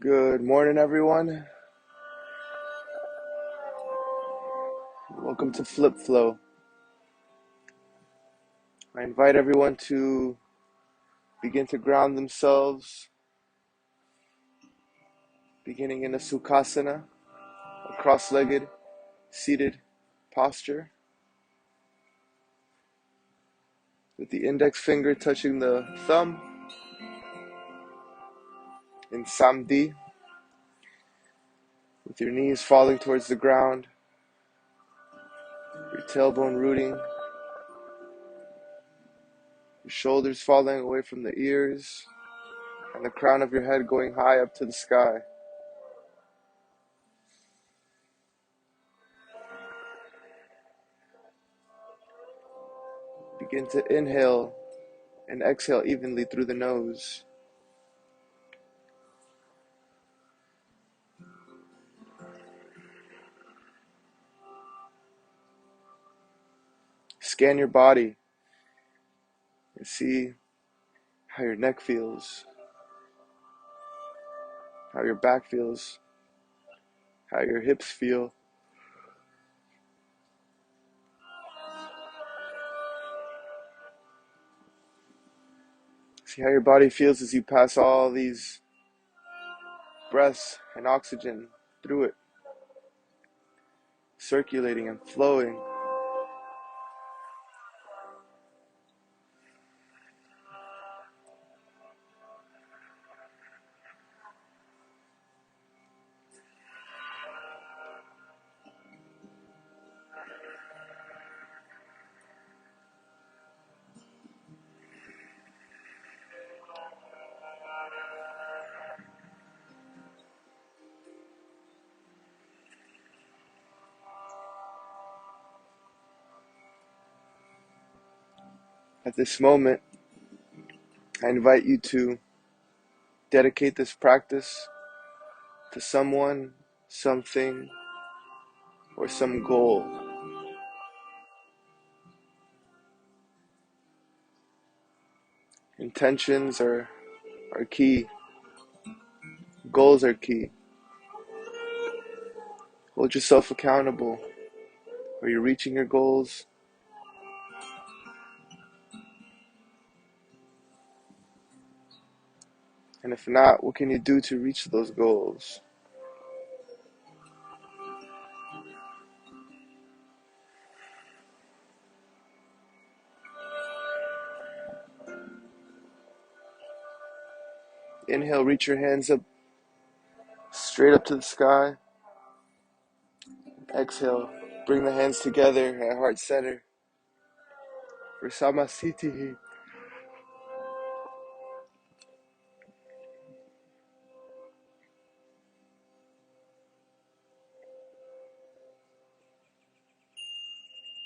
Good morning, everyone. Welcome to Flip Flow. I invite everyone to begin to ground themselves, beginning in a Sukhasana, a cross-legged, seated posture, with the index finger touching the thumb in Samdhi, with your knees falling towards the ground, your tailbone rooting, your shoulders falling away from the ears, and the crown of your head going high up to the sky. Begin to inhale and exhale evenly through the nose. Scan your body and see how your neck feels, how your back feels, how your hips feel. See how your body feels as you pass all these breaths and oxygen through it, circulating and flowing. At this moment, I invite you to dedicate this practice to someone, something, or some goal. Intentions are key. Goals are key. Hold yourself accountable. Are you reaching your goals? And if not, what can you do to reach those goals? Inhale, reach your hands up, straight up to the sky. Exhale, bring the hands together at heart center for Samasthiti.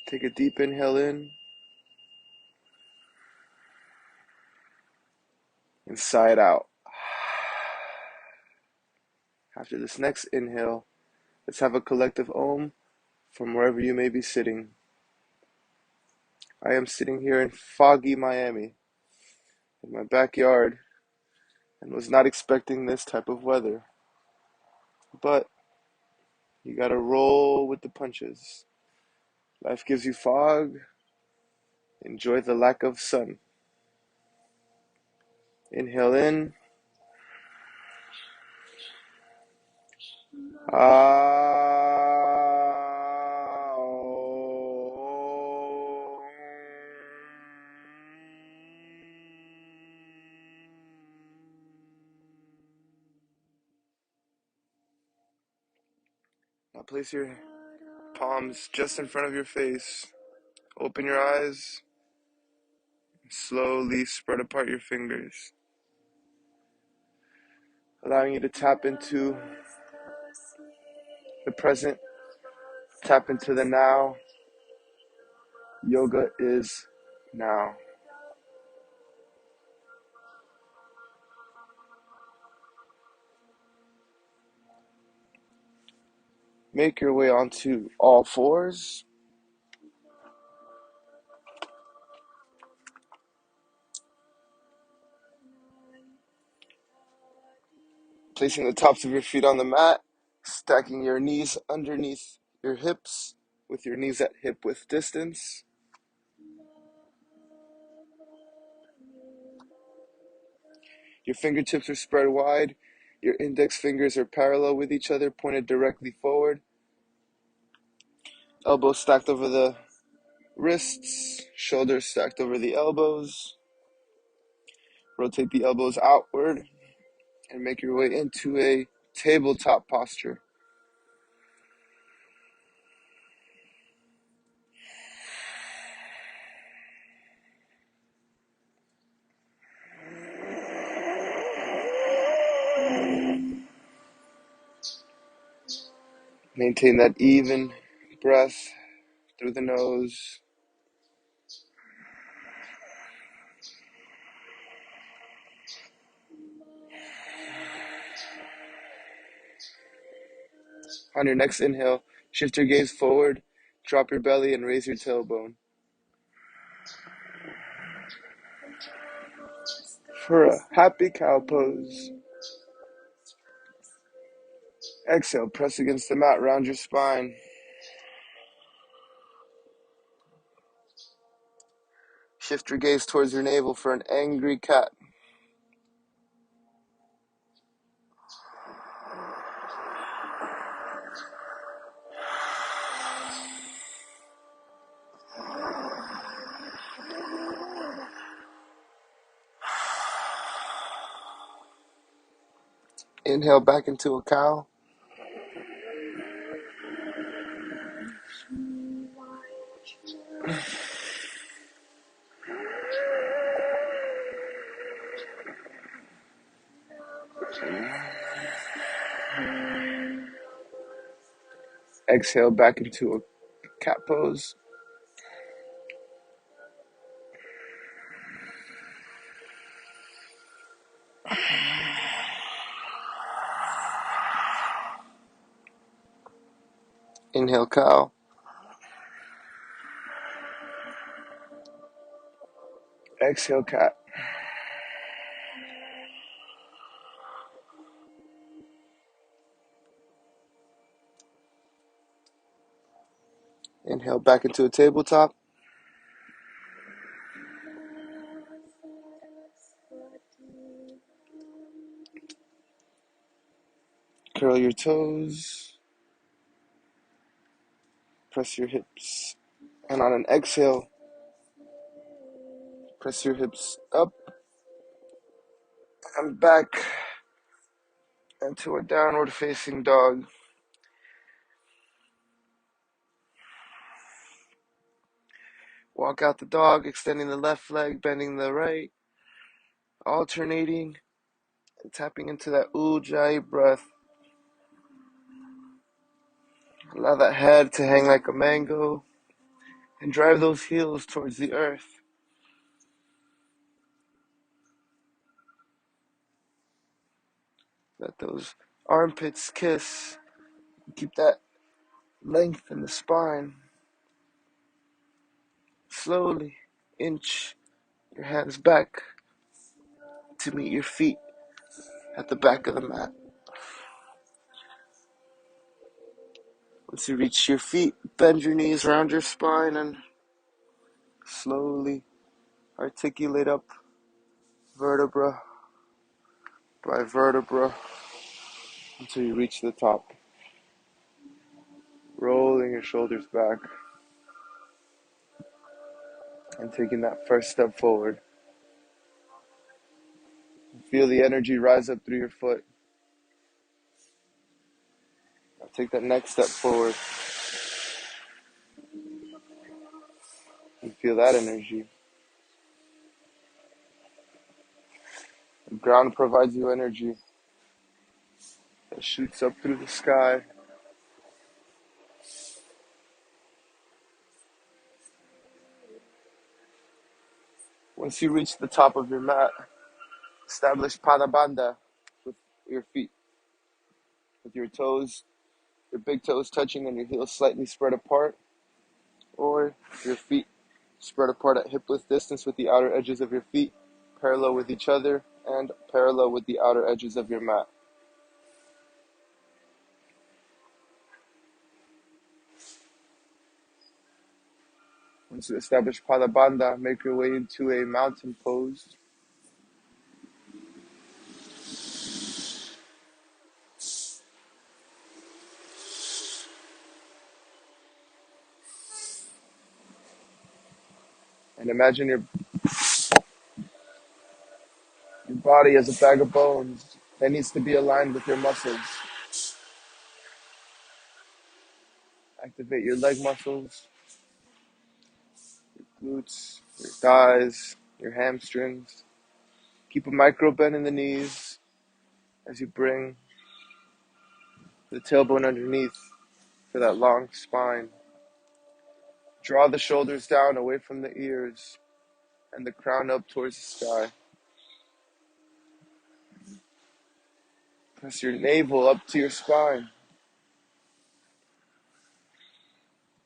Take a deep inhale in and sigh it out. After this next inhale, let's have a collective Om from wherever you may be sitting. I am sitting here in foggy Miami, in my backyard, and was not expecting this type of weather. But you gotta roll with the punches. Life gives you fog. Enjoy the lack of sun. Inhale in. Now place your palms just in front of your face. Open your eyes. Slowly spread apart your fingers, allowing you to tap into the present, tap into the now. Yoga is now. Make your way onto all fours. Placing the tops of your feet on the mat, stacking your knees underneath your hips with your knees at hip width distance. Your fingertips are spread wide. Your index fingers are parallel with each other, pointed directly forward. Elbows stacked over the wrists, shoulders stacked over the elbows. Rotate the elbows outward and make your way into a tabletop posture. Maintain that even breath through the nose. On your next inhale, shift your gaze forward, drop your belly, and raise your tailbone. For a happy cow pose. Exhale, press against the mat, round your spine. Shift your gaze towards your navel for an angry cat. Inhale back into a cow. Exhale back into a cat pose. Inhale cow. Exhale cat. Inhale back into a tabletop. Curl your toes. Press your hips. And on an exhale, press your hips up and back into a downward facing dog. Walk out the dog, extending the left leg, bending the right, alternating, and tapping into that ujjayi breath. Allow that head to hang like a mango and drive those heels towards the earth. Let those armpits kiss. Keep that length in the spine. Slowly inch your hands back to meet your feet at the back of the mat. Once you reach your feet, bend your knees around your spine and slowly articulate up vertebra by vertebra until you reach the top. Rolling your shoulders back and taking that first step forward. Feel the energy rise up through your foot. Now take that next step forward and feel that energy. The ground provides you energy that shoots up through the sky. Once you reach the top of your mat, establish Padabandha with your feet, with your toes, your big toes touching and your heels slightly spread apart, or your feet spread apart at hip width distance with the outer edges of your feet parallel with each other and parallel with the outer edges of your mat. Once you establish Pada Bandha, make your way into a mountain pose. And imagine your body as a bag of bones that needs to be aligned with your muscles. Activate your leg muscles, glutes, your thighs, your hamstrings. Keep a micro bend in the knees as you bring the tailbone underneath for that long spine. Draw the shoulders down away from the ears and the crown up towards the sky. Press your navel up to your spine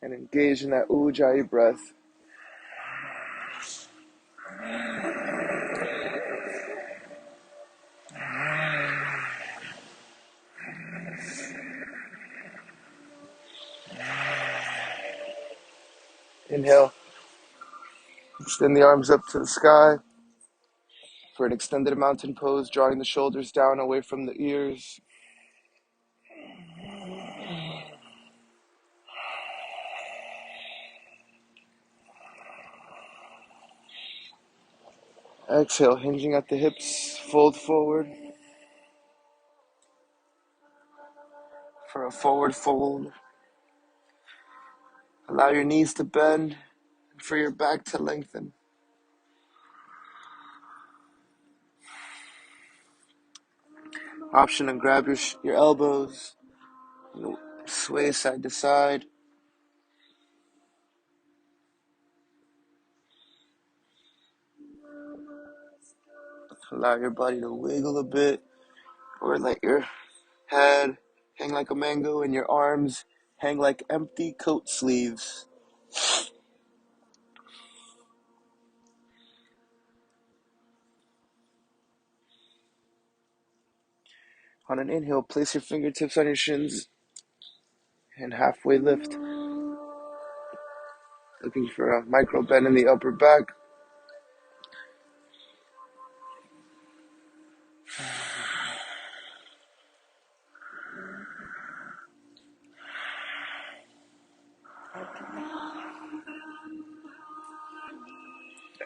and engage in that Ujjayi breath. Inhale, extend the arms up to the sky for an extended mountain pose, drawing the shoulders down away from the ears. Exhale, hinging at the hips, fold forward for a forward fold. Allow your knees to bend and for your back to lengthen. Option to grab your elbows, sway side to side. Allow your body to wiggle a bit, or let your head hang like a mango and your arms hang like empty coat sleeves. On an inhale, place your fingertips on your shins and halfway lift. Looking for a micro bend in the upper back.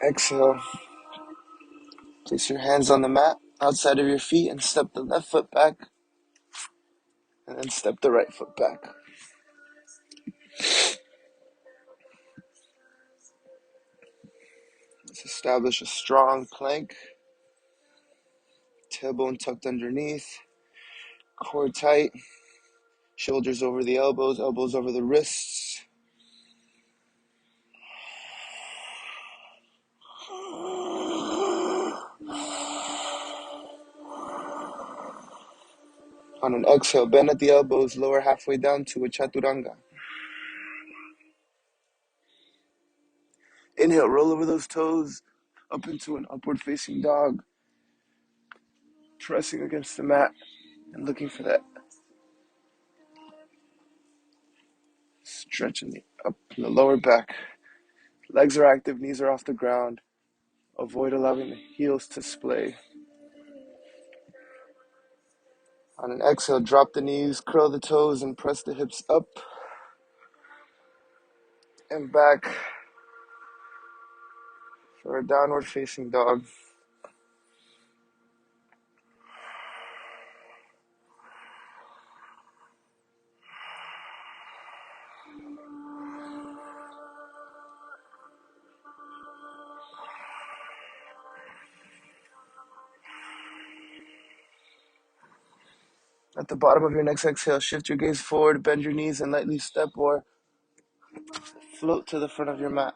Exhale. Place your hands on the mat outside of your feet and step the left foot back. And then step the right foot back. Let's establish a strong plank. Tailbone tucked underneath. Core tight. Shoulders over the elbows, elbows over the wrists. On an exhale, bend at the elbows, lower halfway down to a chaturanga. Inhale, roll over those toes up into an upward facing dog. Pressing against the mat and looking for that stretch in the lower back. Legs are active, knees are off the ground. Avoid allowing the heels to splay. On an exhale, drop the knees, curl the toes, and press the hips up and back for a downward facing dog. At the bottom of your next exhale, shift your gaze forward, bend your knees, and lightly step or float to the front of your mat.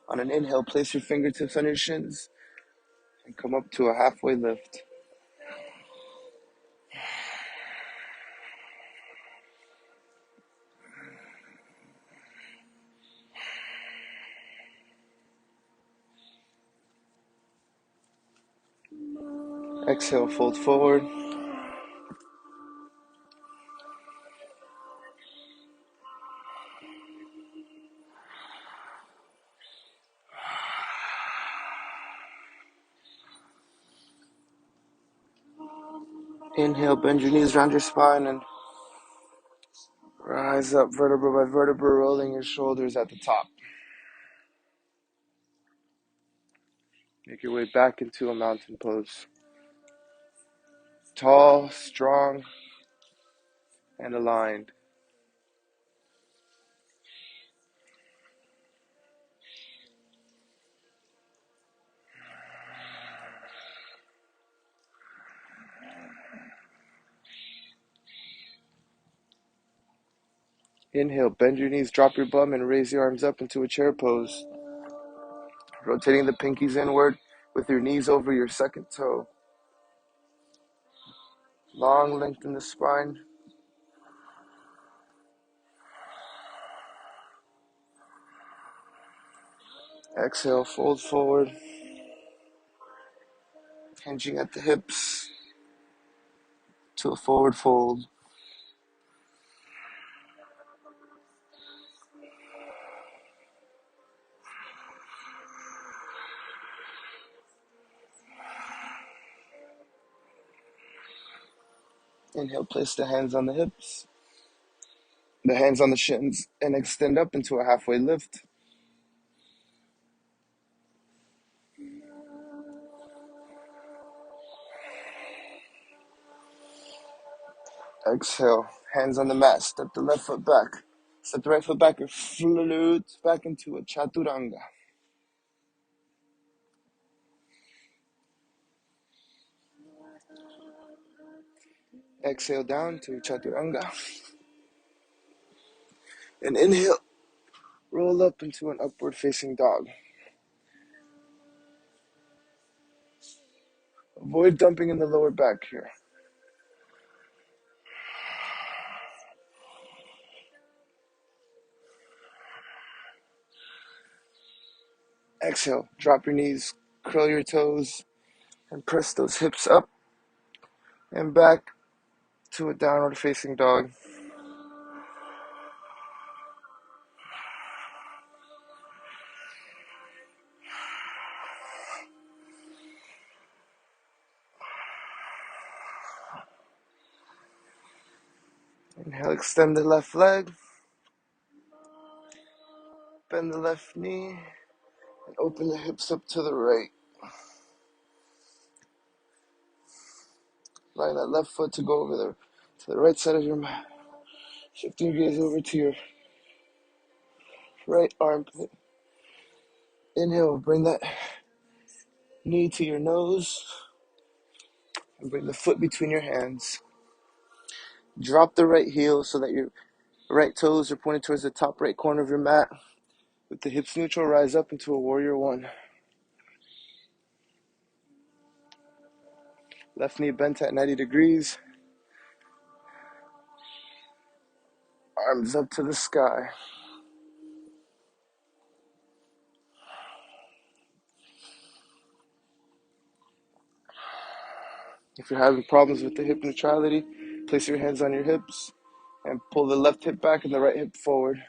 On an inhale, place your fingertips on your shins and come up to a halfway lift. Exhale, fold forward. Inhale, bend your knees around your spine and rise up vertebra by vertebra, rolling your shoulders at the top. Make your way back into a mountain pose. Tall, strong, and aligned. Inhale, bend your knees, drop your bum, and raise your arms up into a chair pose. Rotating the pinkies inward with your knees over your second toe. Long length in the spine. Exhale, fold forward. Hinging at the hips to a forward fold. Inhale, place the hands on the hips, the hands on the shins, and extend up into a halfway lift. Exhale, hands on the mat, step the left foot back. Step the right foot back and float back into a chaturanga. Exhale down to chaturanga. And inhale, roll up into an upward facing dog. Avoid dumping in the lower back here. Exhale, drop your knees, curl your toes, and press those hips up and back to a downward facing dog. Inhale, extend the left leg, bend the left knee, and open the hips up to the right. Line that left foot to go over there to the right side of your mat. Shifting your gaze over to your right armpit. Inhale, bring that knee to your nose and bring the foot between your hands. Drop the right heel so that your right toes are pointed towards the top right corner of your mat. With the hips neutral, rise up into a warrior one. Left knee bent at 90 degrees. Arms up to the sky. If you're having problems with the hip neutrality, place your hands on your hips and pull the left hip back and the right hip forward.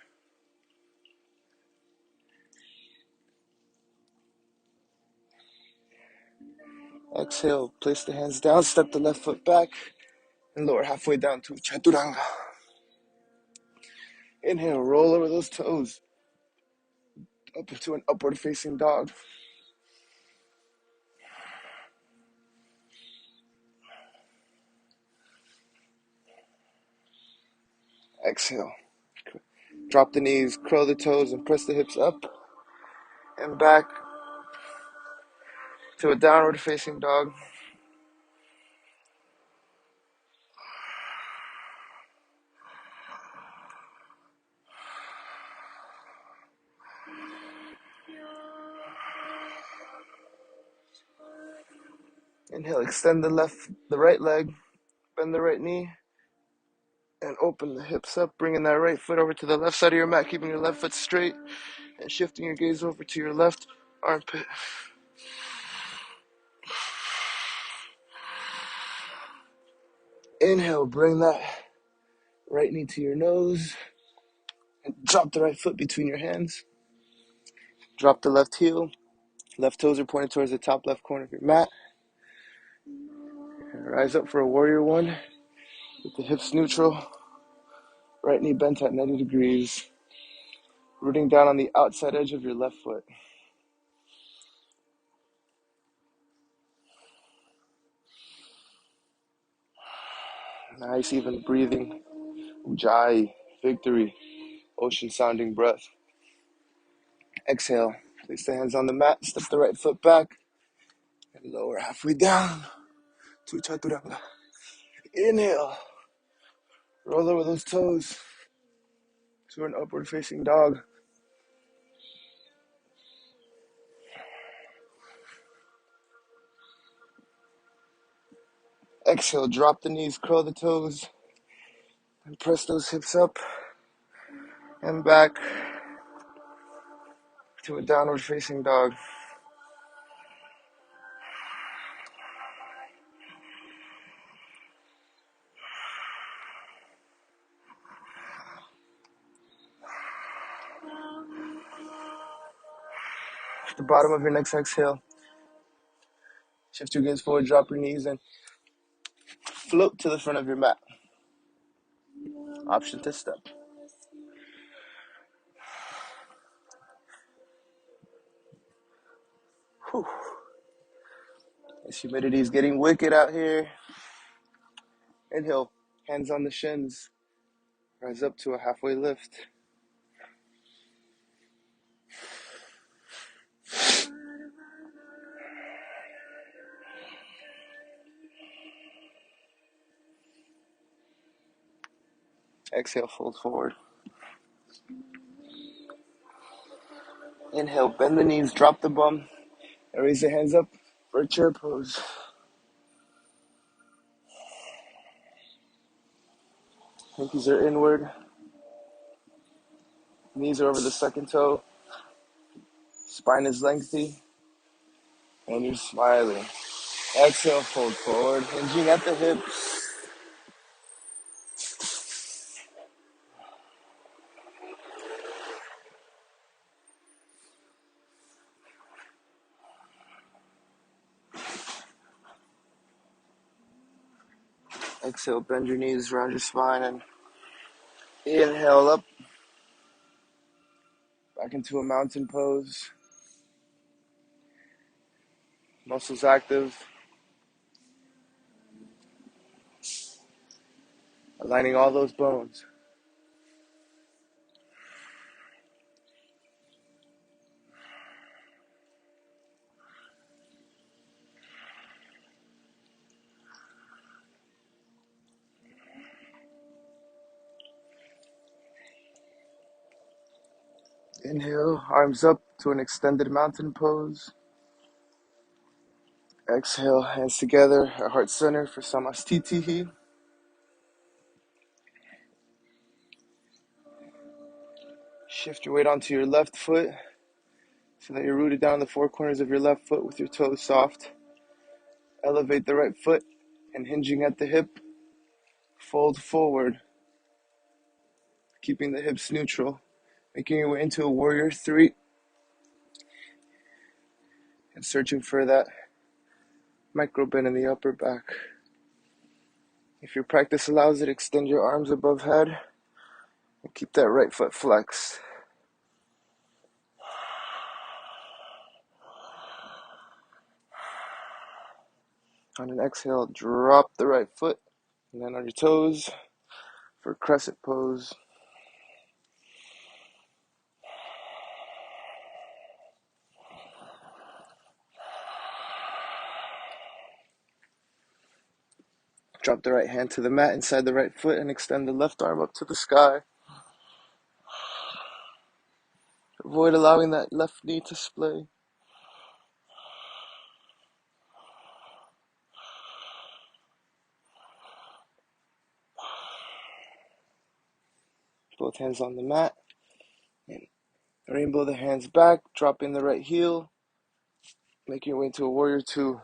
Exhale, place the hands down, step the left foot back, and lower halfway down to chaturanga. Inhale, roll over those toes, up into an upward facing dog. Exhale, drop the knees, curl the toes, and press the hips up and back to a downward facing dog. Inhale, extend the right leg, bend the right knee, and open the hips up, bringing that right foot over to the left side of your mat, keeping your left foot straight, and shifting your gaze over to your left armpit. Inhale, bring that right knee to your nose. And drop the right foot between your hands. Drop the left heel. Left toes are pointed towards the top left corner of your mat. And rise up for a warrior one with the hips neutral. Right knee bent at 90 degrees. Rooting down on the outside edge of your left foot. Nice even breathing. Ujjayi, victory, ocean sounding breath. Exhale, place the hands on the mat, step the right foot back, and lower halfway down to chaturanga. Inhale, roll over those toes to an upward facing dog. Exhale, drop the knees, curl the toes, and press those hips up and back to a downward facing dog. At the bottom of your next exhale, shift your gaze forward, drop your knees, and float to the front of your mat. Option to step. Whew. This humidity is getting wicked out here. Inhale, hands on the shins. Rise up to a halfway lift. Exhale, fold forward. Inhale, bend the knees, drop the bum, and raise the hands up for a chair pose. Pinkies are inward. Knees are over the second toe. Spine is lengthy. And you're smiling. Exhale, fold forward, hinging at the hips. Exhale, bend your knees around your spine and inhale up. Back into a mountain pose. Muscles active. Aligning all those bones. Inhale, arms up to an extended mountain pose. Exhale, hands together at heart center for Samastitihi. Shift your weight onto your left foot so that you're rooted down the four corners of your left foot with your toes soft. Elevate the right foot and hinging at the hip, fold forward, keeping the hips neutral, making your way into a warrior three and searching for that micro bend in the upper back. If your practice allows it, extend your arms above head and keep that right foot flexed. On an exhale, drop the right foot and then on your toes for crescent pose. Drop the right hand to the mat inside the right foot and extend the left arm up to the sky. Avoid allowing that left knee to splay. Both hands on the mat. And rainbow the hands back, dropping the right heel. Make your way into a warrior two.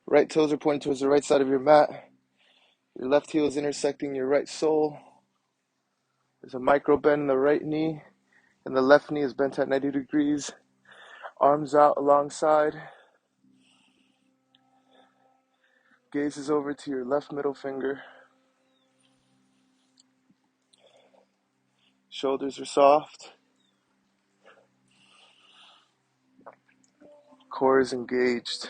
Right toes are pointing towards the right side of your mat. Your left heel is intersecting your right sole. There's a micro bend in the right knee, and the left knee is bent at 90 degrees. Arms out alongside. Gaze is over to your left middle finger. Shoulders are soft. Core is engaged.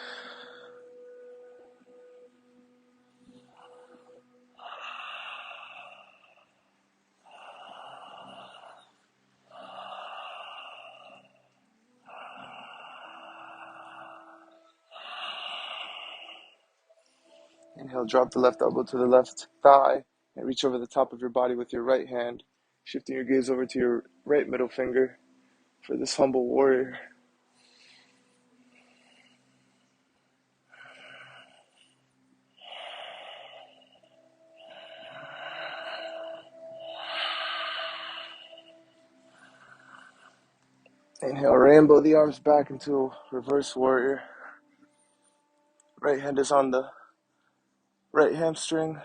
Inhale, drop the left elbow to the left thigh and reach over the top of your body with your right hand, shifting your gaze over to your right middle finger for this humble warrior. Inhale, rainbow the arms back into reverse warrior. Right hand is on the right hamstring,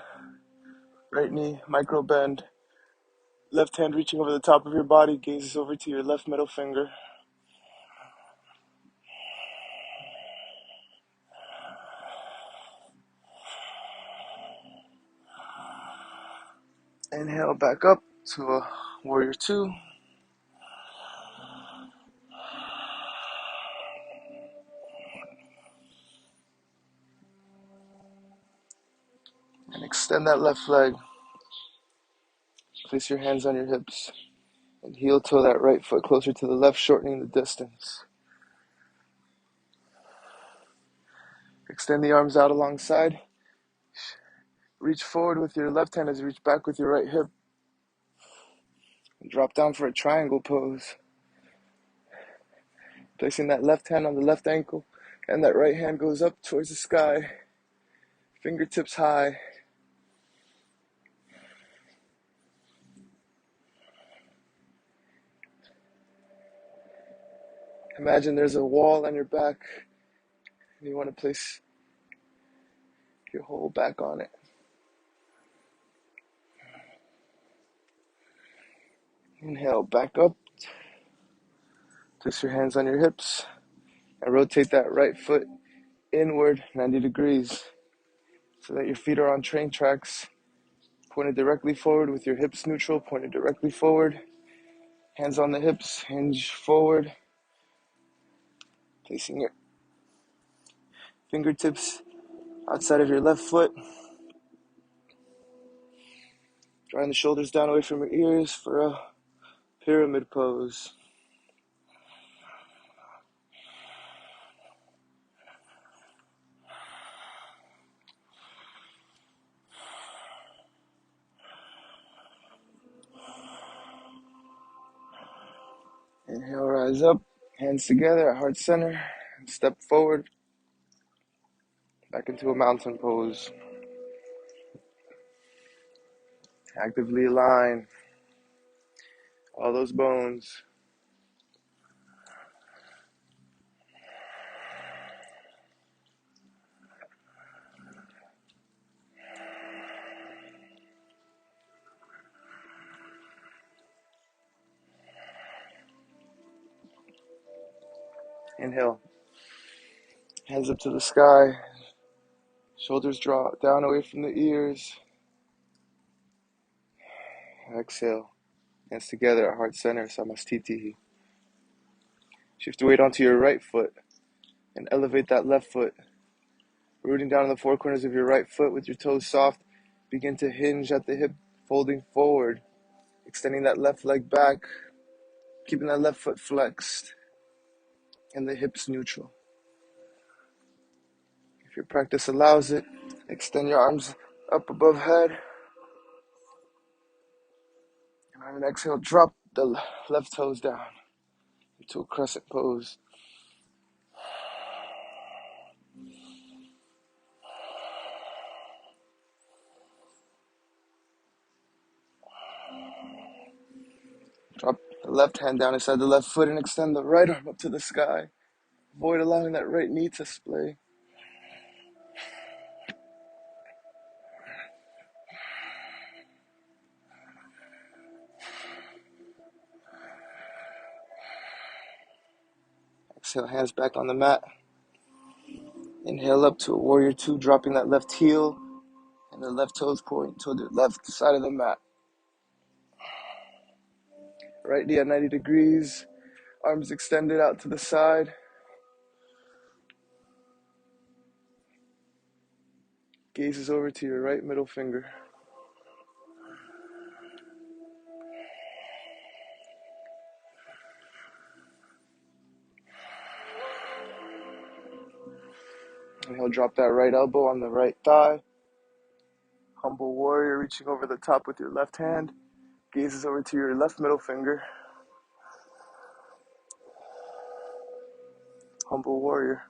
right knee, micro bend. Left hand reaching over the top of your body, gazes over to your left middle finger. Inhale back up to a warrior two. And extend that left leg. Place your hands on your hips and heel toe that right foot closer to the left, shortening the distance. Extend the arms out alongside. Reach forward with your left hand as you reach back with your right hip. And drop down for a triangle pose. Placing that left hand on the left ankle and that right hand goes up towards the sky. Fingertips high. Imagine there's a wall on your back and you want to place your whole back on it. Inhale, back up. Place your hands on your hips and rotate that right foot inward 90 degrees so that your feet are on train tracks, pointed directly forward with your hips neutral, pointed directly forward. Hands on the hips, hinge forward. Placing your fingertips outside of your left foot. Drawing the shoulders down away from your ears for a pyramid pose. Inhale, rise up, hands together at heart center, and step forward, back into a mountain pose. Actively align all those bones. Inhale, hands up to the sky, shoulders draw down away from the ears. Exhale, hands together at heart center, samastiti. Shift your weight onto your right foot and elevate that left foot. Rooting down in the four corners of your right foot with your toes soft. Begin to hinge at the hip, folding forward. Extending that left leg back. Keeping that left foot flexed. And the hips neutral. If your practice allows it, extend your arms up above head. And on an exhale, drop the left toes down into a crescent pose. Drop the left hand down inside the left foot and extend the right arm up to the sky. Avoid allowing that right knee to splay. Exhale, hands back on the mat. Inhale up to a warrior two, dropping that left heel and the left toes pointing toward the left side of the mat. Right knee at 90 degrees, arms extended out to the side. Gazes over to your right middle finger. Inhale, drop that right elbow on the right thigh. Humble warrior, reaching over the top with your left hand. Gazes over to your left middle finger. Humble warrior.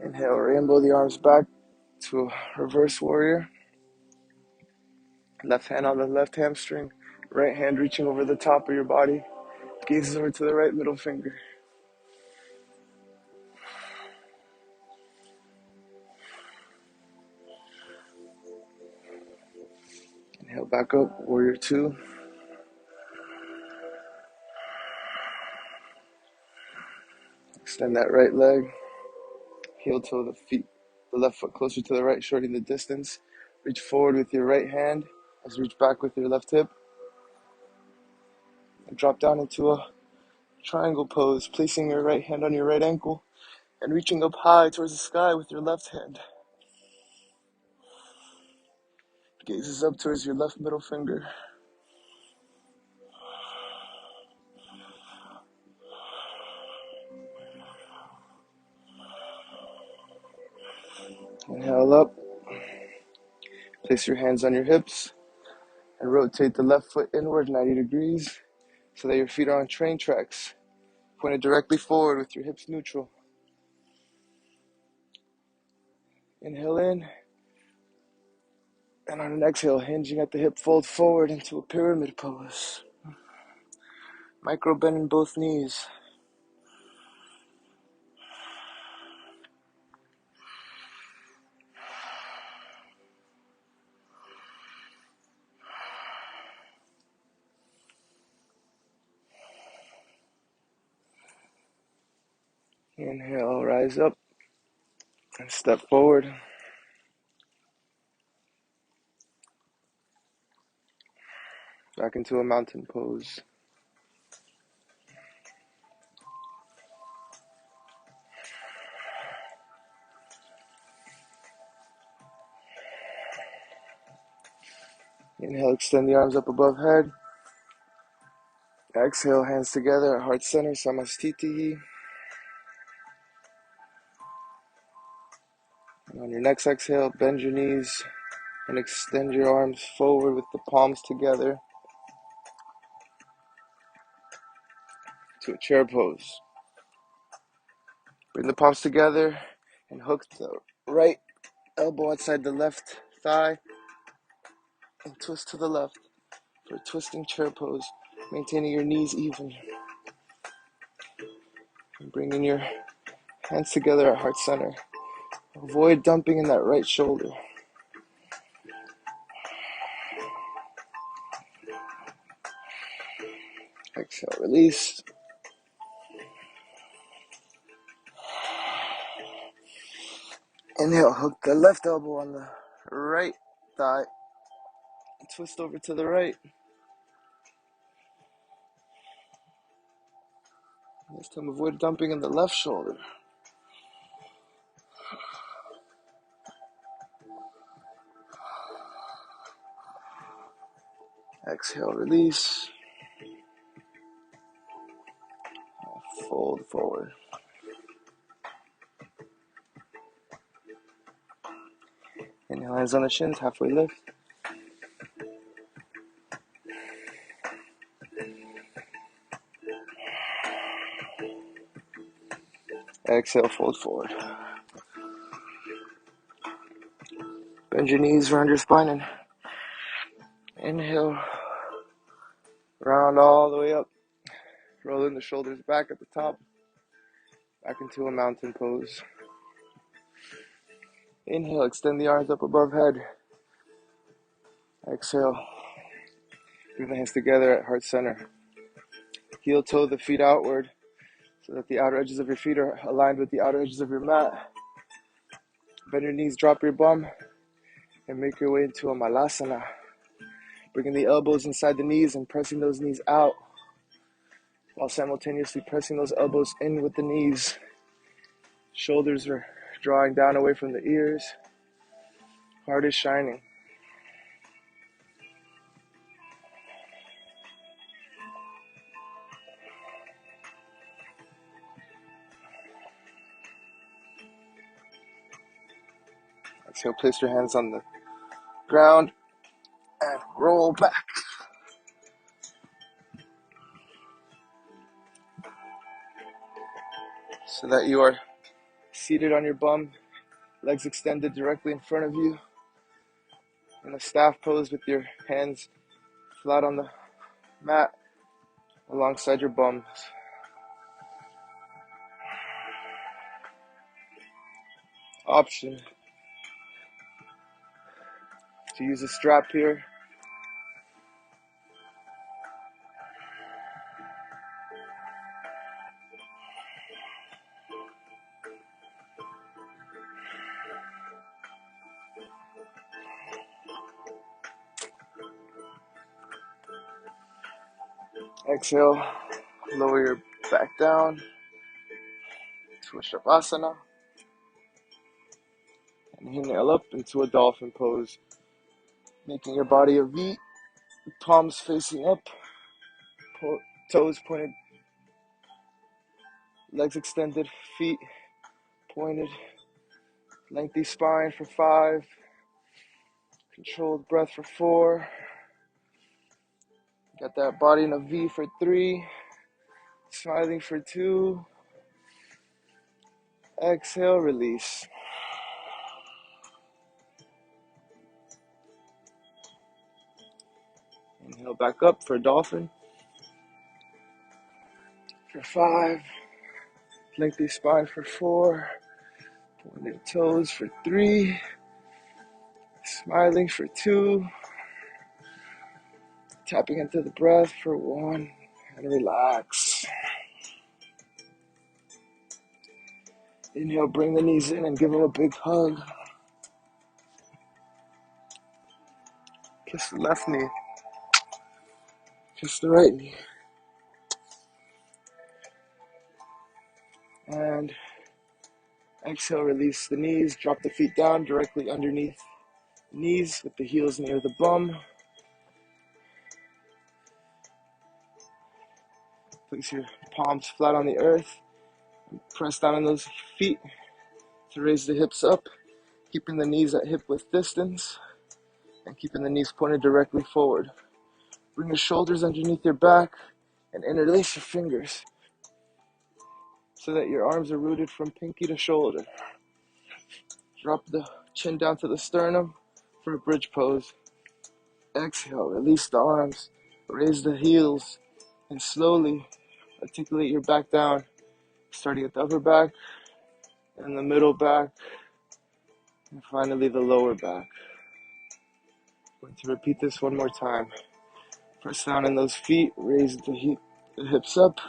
Inhale, rainbow the arms back to a reverse warrior. Left hand on the left hamstring. Right hand reaching over the top of your body. Gazes over to the right middle finger. Inhale, back up, warrior two. Extend that right leg. Heel toe the feet, the left foot closer to the right, shortening the distance. Reach forward with your right hand as you reach back with your left hip. And drop down into a triangle pose, placing your right hand on your right ankle and reaching up high towards the sky with your left hand. Gazes up towards your left middle finger. Inhale up. Place your hands on your hips and rotate the left foot inward 90 degrees so that your feet are on train tracks, pointed directly forward with your hips neutral. Inhale in, and on an exhale, hinging at the hip, fold forward into a pyramid pose. Micro bend in both knees. Inhale, rise up and step forward. Back into a mountain pose. Inhale, extend the arms up above head. Exhale, hands together at heart center, Samastiti. And on your next exhale, bend your knees and extend your arms forward with the palms together to a chair pose. Bring the palms together and hook the right elbow outside the left thigh and twist to the left for a twisting chair pose, maintaining your knees even. And bringing your hands together at heart center. Avoid dumping in that right shoulder. Exhale, release. Inhale, hook the left elbow on the right thigh and twist over to the right. This time, avoid dumping in the left shoulder. Exhale, release. Fold forward. Inhale, hands on the shins, halfway lift. Exhale, fold forward. Bend your knees around your spine and inhale, round all the way up. Rolling the shoulders back at the top. Back into a mountain pose. Inhale, extend the arms up above head. Exhale. Bring the hands together at heart center. Heel toe the feet outward so that the outer edges of your feet are aligned with the outer edges of your mat. Bend your knees, drop your bum, and make your way into a malasana. Bringing the elbows inside the knees and pressing those knees out while simultaneously pressing those elbows in with the knees. Shoulders are drawing down away from the ears. Heart is shining. Exhale, place your hands on the ground and roll back. So that you are seated on your bum, legs extended directly in front of you, in a staff pose with your hands flat on the mat alongside your bum. Option to use a strap here. Exhale, lower your back down to a shavasana. And inhale up into a dolphin pose, making your body a V, palms facing up, toes pointed, legs extended, feet pointed, lengthy spine for 5, controlled breath for 4, got that body in a V for 3, smiling for 2, exhale, release. Inhale back up for dolphin for 5, lengthy spine for 4, pointed toes for 3, smiling for 2, tapping into the breath for 1, and relax. Inhale, bring the knees in and give them a big hug. Kiss the left knee. Kiss the right knee. And exhale, release the knees. Drop the feet down directly underneath the knees with the heels near the bum. Place your palms flat on the earth. Press down on those feet to raise the hips up, keeping the knees at hip width distance and keeping the knees pointed directly forward. Bring your shoulders underneath your back and interlace your fingers so that your arms are rooted from pinky to shoulder. Drop the chin down to the sternum for a bridge pose. Exhale, release the arms, raise the heels, and slowly articulate your back down, starting at the upper back, and the middle back, and finally the lower back. I'm going to repeat this one more time. Press down in those feet, raise the hips up.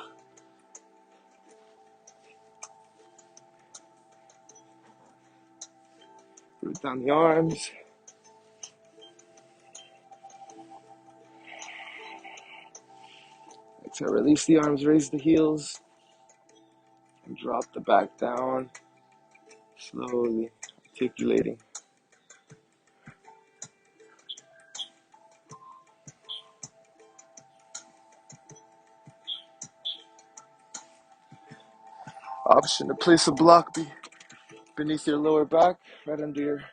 Root down the arms. Exhale, release the arms, raise the heels, and drop the back down, slowly articulating. Option to place a block beneath your lower back, right under your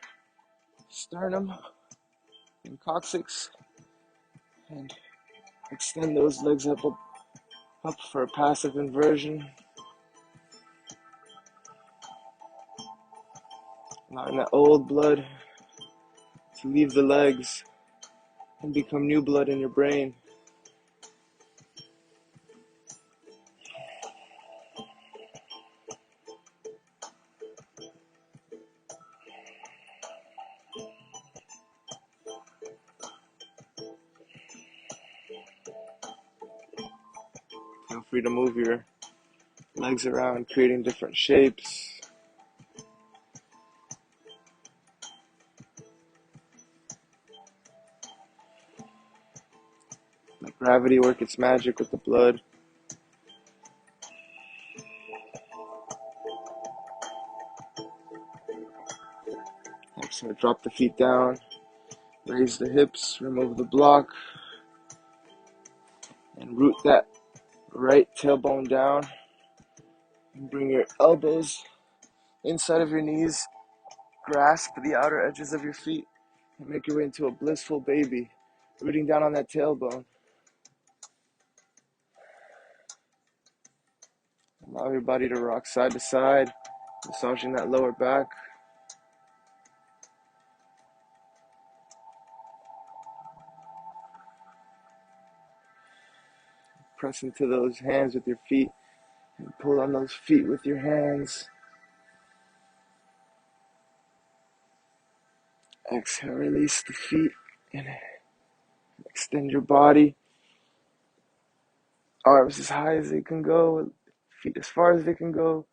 sternum and coccyx, and extend those legs up for a passive inversion, allowing that old blood to leave the legs and become new blood in your brain. Feel free to move your legs around, creating different shapes. Let gravity work its magic with the blood. So drop the feet down, raise the hips, remove the block, and root that right tailbone down. And bring your elbows inside of your knees, grasp the outer edges of your feet, and make your way into a blissful baby, rooting down on that tailbone. Allow your body to rock side to side, massaging that lower back. Press into those hands with your feet and pull on those feet with your hands. Exhale, release the feet and extend your body. Arms as high as they can go, feet as far as they can go.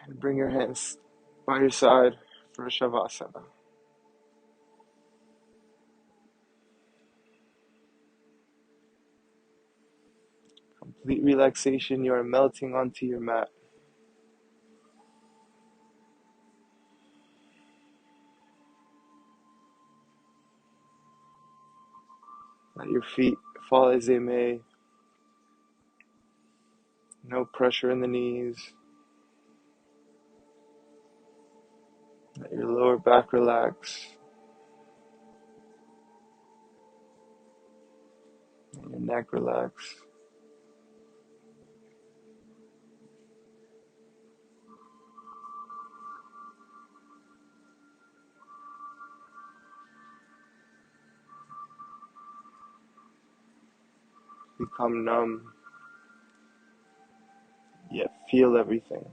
And bring your hands by your side for a Shavasana. Complete relaxation, you are melting onto your mat. Let your feet fall as they may. No pressure in the knees. Let your lower back relax. And your neck relax. Become numb, yet feel everything.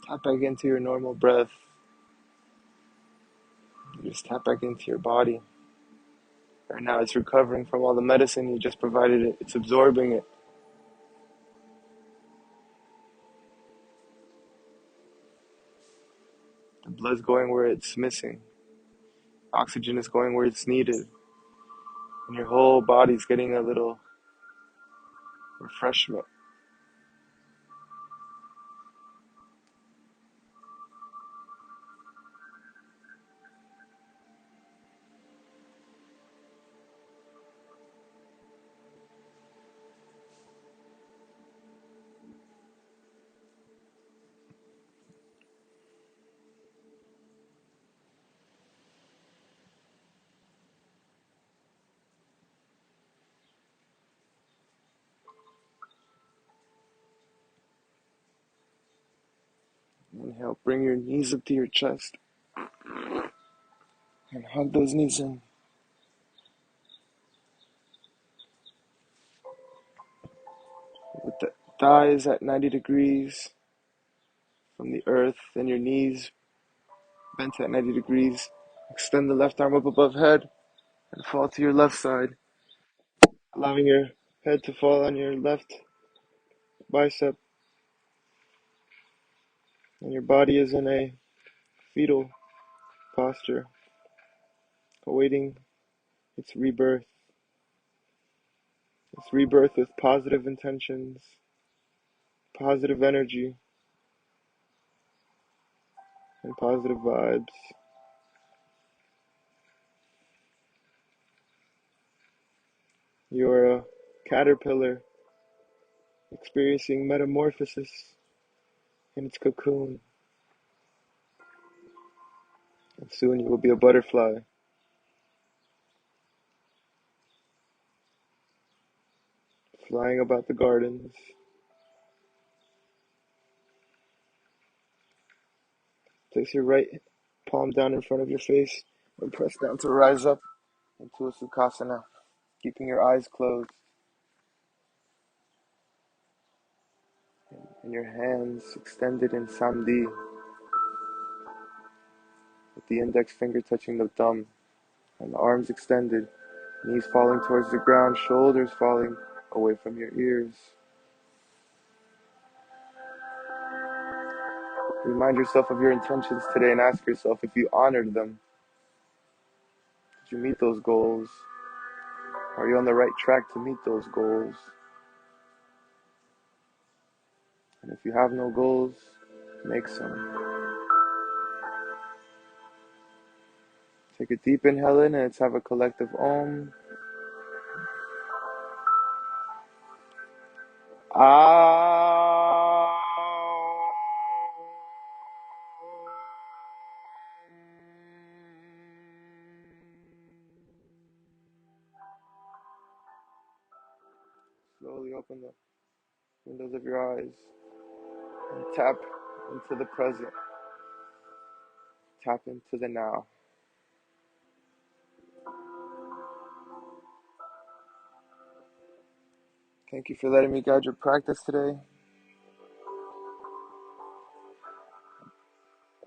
Tap back into your normal breath. Just tap back into your body. Right now it's recovering from all the medicine you just provided it. It's absorbing it. The blood's going where it's missing. Oxygen is going where it's needed. And your whole body's getting a little refreshment. Inhale, bring your knees up to your chest and hug those knees in. With the thighs at 90 degrees from the earth and your knees bent at 90 degrees. Extend the left arm up above head and fall to your left side, allowing your head to fall on your left bicep. And your body is in a fetal posture, awaiting its rebirth. Its rebirth with positive intentions, positive energy, and positive vibes. You are a caterpillar experiencing metamorphosis in its cocoon. And soon you will be a butterfly, flying about the gardens, Place your right palm down in front of your face and press down to rise up into a Sukhasana, keeping your eyes closed and your hands extended in Samdhi, with the index finger touching the thumb and the arms extended, knees falling towards the ground, shoulders falling away from your ears. Remind yourself of your intentions today and ask yourself if you honored them. Did you meet those goals? Are you on the right track to meet those goals? And if you have no goals, make some. Take a deep inhale in and let's have a collective Om. Ah. Slowly open the windows of your eyes and tap into the present. Tap into the now. Thank you for letting me guide your practice today.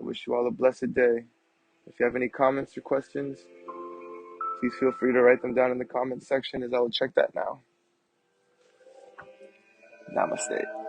I wish you all a blessed day. If you have any comments or questions, please feel free to write them down in the comments section as I will check that now. Namaste.